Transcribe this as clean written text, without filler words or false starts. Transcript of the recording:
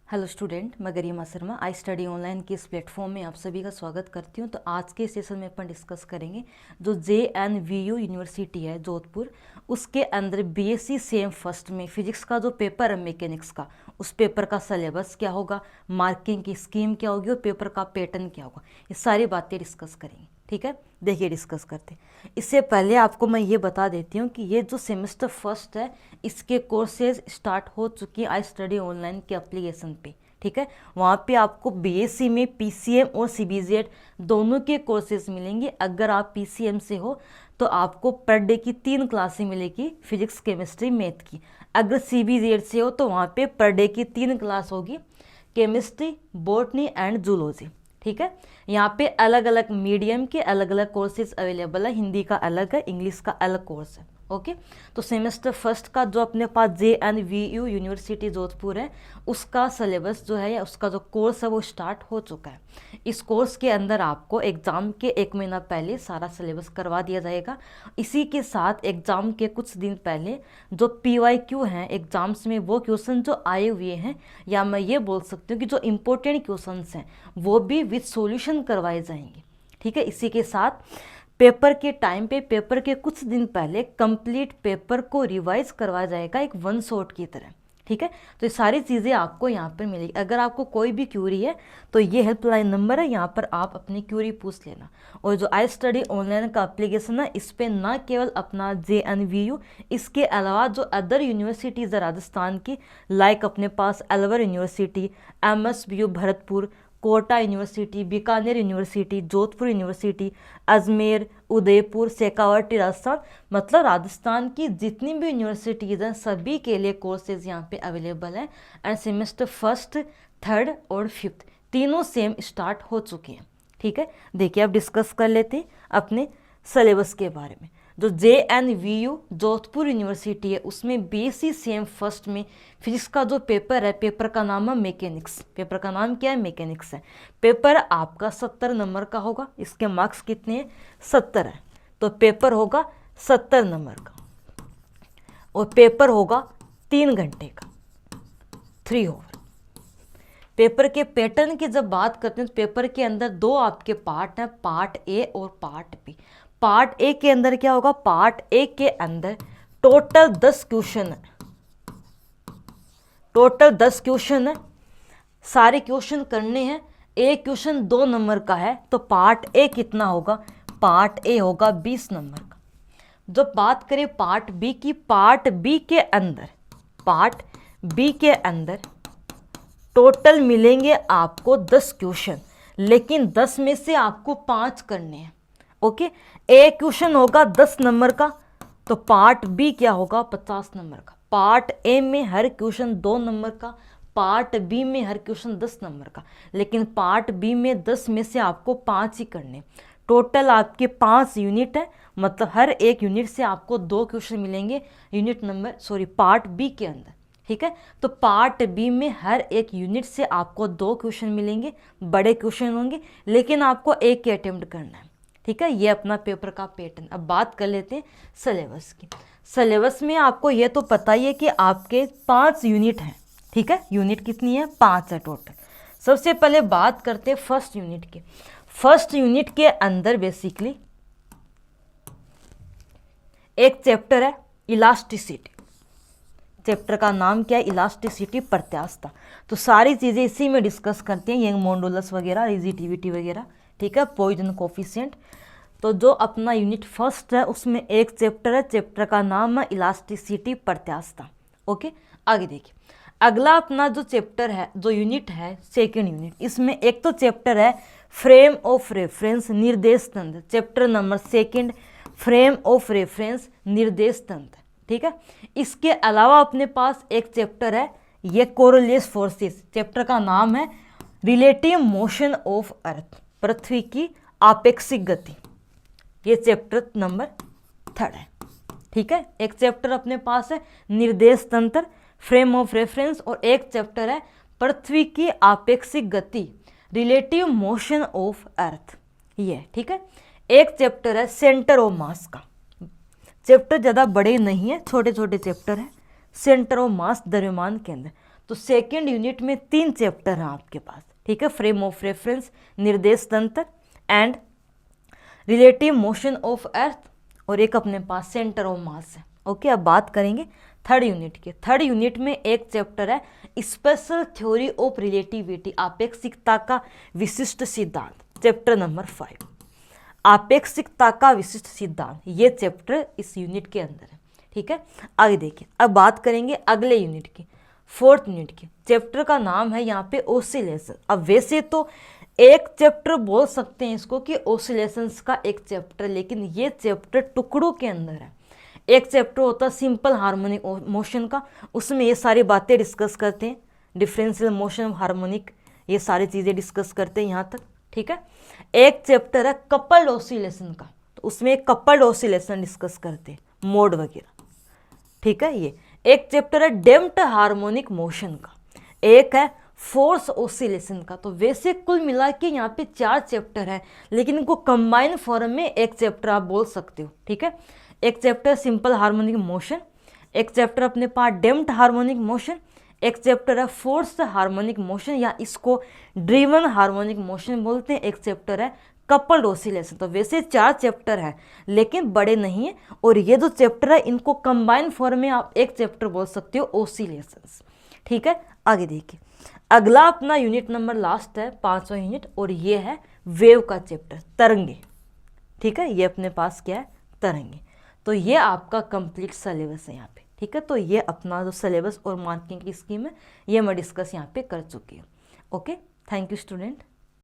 Hello student, मैं गरिमा Sharma I study online के इस प्लेटफॉर्म में आप सभी का स्वागत करती हूं। तो आज के सेशन में अपन डिस्कस करेंगे जो JNVU यूनिवर्सिटी है जोधपुर, उसके अंदर BSc सेम फर्स्ट में फिजिक्स का जो पेपर है मैकेनिक्स का, उस पेपर का सिलेबस क्या होगा, मार्किंग की स्कीम क्या होगी और पेपर का पैटर्न क्या होगा, ये सारी बातें डिस्कस करेंगे। ठीक है, देखिए डिस्कस करते हैं। इससे पहले आपको मैं ये बता देती हूँ कि ये जो सेमेस्टर फर्स्ट है इसके कोर्सेज स्टार्ट हो चुकी है आई स्टडी ऑनलाइन के एप्लीकेशन पे। ठीक है, वहाँ पे आपको BSc में PCM और CBZ दोनों के कोर्सेज मिलेंगे। अगर आप PCM से हो तो आपको पर डे की 3 क्लासें मिलेगी फिजिक्स केमिस्ट्री मैथ की। अगर CBZ से हो तो वहाँ पे पर डे की 3 क्लास होगी केमिस्ट्री, बॉटनी एंड जूलॉजी। ठीक है, यहाँ पे अलग अलग मीडियम के अलग अलग कोर्सेज अवेलेबल है, हिंदी का अलग है, इंग्लिश का अलग कोर्स है। ओके, तो सेमेस्टर फर्स्ट का जो अपने पास JNVU यूनिवर्सिटी जोधपुर है उसका सिलेबस जो है या उसका जो कोर्स है वो स्टार्ट हो चुका है। इस कोर्स के अंदर आपको एग्ज़ाम के 1 महीना पहले सारा सिलेबस करवा दिया जाएगा। इसी के साथ एग्ज़ाम के कुछ दिन पहले जो PYQ हैं एग्ज़ाम्स में वो क्वेश्चन जो आए हुए हैं, या मैं ये बोल सकती हूँ कि जो इम्पोर्टेंट क्वेश्चन हैं वो भी विद सॉल्यूशन करवाए जाएंगे। ठीक है, इसी के साथ पेपर के टाइम पे पेपर के कुछ दिन पहले कंप्लीट पेपर को रिवाइज करवाया जाएगा एक वन शॉट की तरह। ठीक है, तो ये सारी चीज़ें आपको यहाँ पर मिलेगी। अगर आपको कोई भी क्यूरी है तो ये हेल्पलाइन नंबर है, यहाँ पर आप अपनी क्यूरी पूछ लेना। और जो आई स्टडी ऑनलाइन का एप्लीकेशन है इस पर ना केवल अपना JNVU, इसके अलावा जो अदर यूनिवर्सिटीज़ है राजस्थान की, लाइक अपने पास Alwar university, MSBU Bharatpur, Kota university, Bikaner university, Jodhpur university, Ajmer, Udaipur, Shekhawati Rajasthan, मतलब राजस्थान की जितनी भी यूनिवर्सिटीज़ हैं सभी के लिए कोर्सेज यहाँ पे अवेलेबल हैं। एंड सेमेस्टर फर्स्ट, थर्ड और फिफ्थ तीनों सेम स्टार्ट हो चुके हैं। ठीक है, देखिए अब डिस्कस कर लेते हैं अपने सिलेबस के बारे में। जो JNVU जोधपुर यूनिवर्सिटी है उसमें BSc सेम फर्स्ट में फिजिक्स का जो पेपर है, पेपर का नाम है मैकेनिक्स। पेपर का नाम क्या है? मैकेनिक्स है। पेपर आपका 70 नंबर का होगा। इसके मार्क्स कितने हैं? 70 है। तो पेपर होगा 70 नंबर का और पेपर होगा 3 घंटे का, 3 ओवर। पेपर के पैटर्न की जब बात करते हैं तो पेपर के अंदर 2 आपके पार्ट हैं, पार्ट A और पार्ट B। पार्ट A के अंदर क्या होगा? पार्ट A के अंदर टोटल 10 क्वेश्चन है। टोटल 10 क्वेश्चन है, सारे क्वेश्चन करने हैं। एक क्वेश्चन 2 नंबर का है तो पार्ट A कितना होगा? पार्ट A होगा 20 नंबर का। जब बात करें पार्ट B की, पार्ट B के अंदर टोटल मिलेंगे आपको 10 क्वेश्चन, लेकिन 10 में से आपको 5 करने हैं। ओके, एक क्वेश्चन होगा 10 नंबर का तो पार्ट B क्या होगा? 50 नंबर का। पार्ट A में हर क्वेश्चन 2 नंबर का, पार्ट B में हर क्वेश्चन 10 नंबर का, लेकिन पार्ट B में 10 में से आपको 5 ही करने। टोटल आपके 5 यूनिट है, मतलब हर एक यूनिट से आपको 2 क्वेश्चन मिलेंगे पार्ट B के अंदर। ठीक है, तो पार्ट B में हर एक यूनिट से आपको 2 क्वेश्चन मिलेंगे, बड़े क्वेश्चन होंगे, लेकिन आपको एक ही अटेम्प्ट करना है। ठीक है, ये अपना पेपर का पैटर्न। अब बात कर लेते हैं सिलेबस की। सिलेबस में आपको ये तो पता ही है कि आपके 5 यूनिट हैं। ठीक है, यूनिट कितनी है? 5 है टोटल। सबसे पहले बात करते हैं फर्स्ट यूनिट की। फर्स्ट यूनिट के अंदर बेसिकली एक चैप्टर है इलास्टिसिटी। चैप्टर का नाम क्या है? इलास्टिसिटी, प्रत्यास्थता। तो सारी चीज़ें इसी में डिस्कस करते हैं, यंग मॉडुलस वगैरह, रेजिस्टिविटी वगैरह। ठीक है, पॉइजन कोफिशिएंट। तो जो अपना यूनिट फर्स्ट है उसमें एक चैप्टर है, चैप्टर का नाम है इलास्टिसिटी, प्रत्यास्थता। ओके, आगे देखिए। अगला अपना जो चैप्टर है, जो यूनिट है सेकेंड यूनिट, इसमें एक तो चैप्टर है फ्रेम ऑफ रेफरेंस, निर्देश तंत्र। Chapter number second, frame of reference, निर्देश तंत्र। ठीक है, इसके अलावा अपने पास एक चैप्टर है ये कोरोलियस फोर्सेस। चैप्टर का नाम है रिलेटिव मोशन ऑफ अर्थ, पृथ्वी की आपेक्षिक गति। ये चैप्टर नंबर 3 है। ठीक है, एक चैप्टर अपने पास है निर्देश तंत्र, फ्रेम ऑफ रेफरेंस, और एक चैप्टर है पृथ्वी की आपेक्षिक गति, रिलेटिव मोशन ऑफ अर्थ। ये ठीक है, एक चैप्टर है सेंटर ऑफ मास का। चैप्टर ज़्यादा बड़े नहीं है, छोटे छोटे चैप्टर है। सेंटर ऑफ मास, द्रव्यमान केंद्र। तो सेकेंड यूनिट में 3 चैप्टर हैं आपके पास, ठीक है। फ्रेम ऑफ रेफरेंस, निर्देश तंत्र and relative motion of earth, और एक अपने पास सेंटर ऑफ मास है। ओके, अब बात करेंगे थर्ड यूनिट के। थर्ड यूनिट में एक चैप्टर है स्पेशल थ्योरी ऑफ रिलेटिविटी, आपेक्षिकता का विशिष्ट सिद्धांत, चैप्टर नंबर 5, आपेक्षिकता का विशिष्ट सिद्धांत। ये चैप्टर इस यूनिट के अंदर है, ठीक है। आगे देखिए, अब बात करेंगे अगले यूनिट की, फोर्थ यूनिट की। चैप्टर का नाम है यहाँ पे ऑसिलेशन। अब वैसे तो एक चैप्टर बोल सकते हैं इसको कि ऑसिलेशंस का एक चैप्टर, लेकिन ये चैप्टर टुकड़ों के अंदर है। एक चैप्टर होता है सिंपल हार्मोनिक मोशन का, उसमें ये सारी बातें डिस्कस करते हैं, डिफरेंशियल मोशन, हार्मोनिक, ये सारी चीज़ें डिस्कस करते हैं यहाँ तक, ठीक है। एक चैप्टर है कपल्ड ऑसिलेशन का, तो उसमें कपल्ड ऑसिलेशन डिस्कस करते हैं, मोड वगैरह, ठीक है। ये एक चैप्टर है डैम्प्ड हार्मोनिक मोशन का, एक है फोर्स ऑसिलेशन का। तो वैसे कुल मिला के यहाँ पे 4 चैप्टर है, लेकिन इनको कंबाइन फॉर्म में एक चैप्टर आप बोल सकते हो, ठीक है। एक चैप्टर सिंपल हार्मोनिक मोशन, एक चैप्टर अपने पास डैम्प्ड हार्मोनिक मोशन, एक चैप्टर है फोर्स हार्मोनिक मोशन या इसको ड्रिवन हार्मोनिक मोशन बोलते हैं, एक चैप्टर है कपल्ड ऑसिलेशन। तो वैसे 4 चैप्टर है लेकिन बड़े नहीं है, और ये जो चैप्टर है इनको कंबाइन फॉर्म में आप एक चैप्टर बोल सकते हो, ऑसिलेशंस, ठीक है। आगे देखिए, अगला अपना यूनिट नंबर लास्ट है 5वां यूनिट, और ये है वेव का चैप्टर, तरंगे, ठीक है। ये अपने पास क्या है, तरंगे। तो ये आपका कंप्लीट सिलेबस है यहाँ पे, ठीक है। तो ये अपना जो सिलेबस और मार्किंग की स्कीम है ये मैं डिस्कस यहाँ पे कर चुकी हूँ। Okay, thank you student.